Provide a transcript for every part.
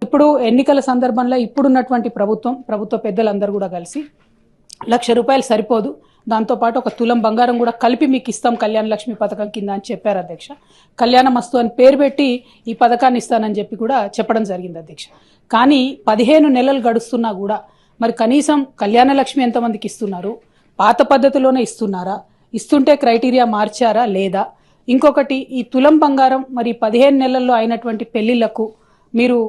ఇప్పుడు ఎన్నికల సందర్భంలో ఇప్పుడున్నటువంటి ప్రభుత్వ పెద్దలందరూ కూడా కలిసి ₹1,00,000 సరిపోదు, దాంతోపాటు ఒక తులం బంగారం కూడా కలిపి మీకు ఇస్తాం కళ్యాణ లక్ష్మి పథకం కింద అని చెప్పారు అధ్యక్ష. కళ్యాణ మస్తు అని పేరు పెట్టి ఈ పథకాన్ని ఇస్తానని చెప్పి కూడా చెప్పడం జరిగింది అధ్యక్ష. కానీ 15 నెలలు గడుస్తున్నా కూడా మరి కనీసం కళ్యాణ లక్ష్మి ఎంతమందికి ఇస్తున్నారు, పాత పద్ధతిలోనే ఇస్తున్నారా, ఇస్తుంటే క్రైటీరియా మార్చారా లేదా, ఇంకొకటి ఈ తులం బంగారం మరి 15 నెలల్లో అయినటువంటి పెళ్లిళ్లకు మీరు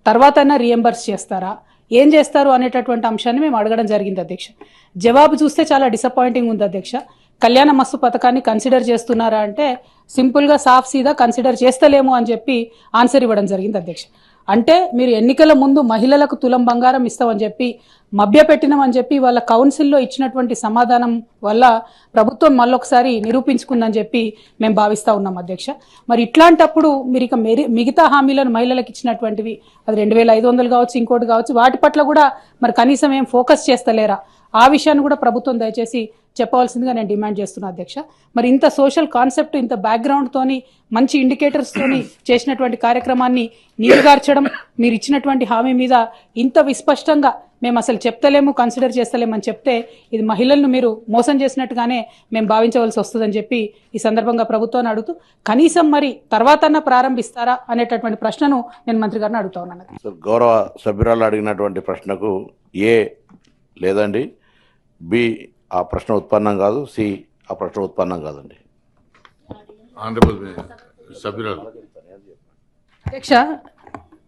తర్వాత రీఎంబర్స్ చేస్తారా, ఏం చేస్తారు అనేటటువంటి అంశాన్ని మేము అడగడం జరిగింది అధ్యక్ష. జవాబు చూస్తే చాలా డిసప్పాయింటింగ్ ఉంది అధ్యక్ష. కళ్యాణ మస్తు పథకాన్ని కన్సిడర్ చేస్తున్నారా అంటే సింపుల్గా సాఫ్ సీదా కన్సిడర్ చేస్తలేము అని చెప్పి ఆన్సర్ ఇవ్వడం జరిగింది అధ్యక్ష. అంటే మీరు ఎన్నికల ముందు మహిళలకు తులం బంగారం ఇస్తామని చెప్పి మభ్యపెట్టినామని చెప్పి వాళ్ళ కౌన్సిల్లో ఇచ్చినటువంటి సమాధానం వల్ల ప్రభుత్వం మళ్ళొకసారి నిరూపించుకుందని చెప్పి మేము భావిస్తూ ఉన్నాం అధ్యక్ష. మరి ఇట్లాంటప్పుడు మీరు ఇక మిగతా హామీలను మహిళలకు ఇచ్చినటువంటివి అది 2,500 కావచ్చు, ఇంకోటి కావచ్చు, వాటి పట్ల కూడా మరి కనీసం ఏం ఫోకస్ చేస్తలేరా, ఆ విషయాన్ని కూడా ప్రభుత్వం దయచేసి చెప్పవలసిందిగా నేను డిమాండ్ చేస్తున్నా అధ్యక్ష. మరి ఇంత సోషల్ కాన్సెప్ట్, ఇంత బ్యాక్గ్రౌండ్తోని మంచి ఇండికేటర్స్తోని చేసినటువంటి కార్యక్రమాన్ని నీరుగార్చడం, మీరు ఇచ్చినటువంటి హామీ మీద ఇంత విస్పష్టంగా మేము అసలు చెప్తలేము, కన్సిడర్ చేస్తలేమని చెప్తే ఇది మహిళలను మీరు మోసం చేసినట్టుగానే మేము భావించవలసి వస్తుందని చెప్పి ఈ సందర్భంగా ప్రభుత్వాన్ని అడుగుతూ కనీసం మరి తర్వాతన్నా ప్రారంభిస్తారా అనేటటువంటి ప్రశ్నను నేను మంత్రి గారిని అడుగుతా ఉన్నాను. గౌరవ సభ్యురాలు అడిగినటువంటి ప్రశ్నకు ఏ లేదండి, బి ఆ ప్రశ్న ఉత్పన్నం కాదు, సి ఆ ప్రశ్న ఉత్పన్నం కాదండి. అధ్యక్ష,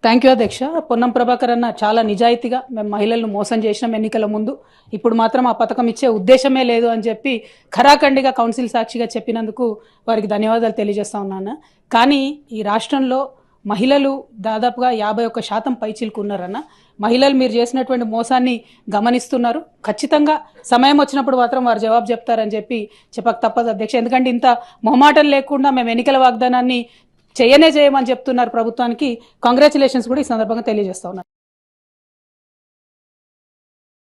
థ్యాంక్ యూ అధ్యక్ష. పొన్నం ప్రభాకర్ అన్న చాలా నిజాయితీగా మేము మహిళలను మోసం చేసినాం ఎన్నికల ముందు, ఇప్పుడు మాత్రం ఆ పథకం ఇచ్చే ఉద్దేశమే లేదు అని చెప్పి ఖరాఖండిగా కౌన్సిల్ సాక్షిగా చెప్పినందుకు వారికి ధన్యవాదాలు తెలియజేస్తా ఉన్నాను. కానీ ఈ రాష్ట్రంలో మహిళలు దాదాపుగా 51% పైచిలకు ఉన్నారన్న. మహిళలు మీరు చేసినటువంటి మోసాన్ని గమనిస్తున్నారు. ఖచ్చితంగా సమయం వచ్చినప్పుడు మాత్రం వారు జవాబు చెప్తారని చెప్పి చెప్పక తప్పదు అధ్యక్ష. ఎందుకంటే ఇంత మొహమాటం లేకుండా మేము ఎన్నికల వాగ్దానాన్ని చేయమని చెప్తున్నారు ప్రభుత్వానికి. కంగ్రాచులేషన్స్ కూడా ఈ సందర్భంగా తెలియజేస్తా ఉన్నారు.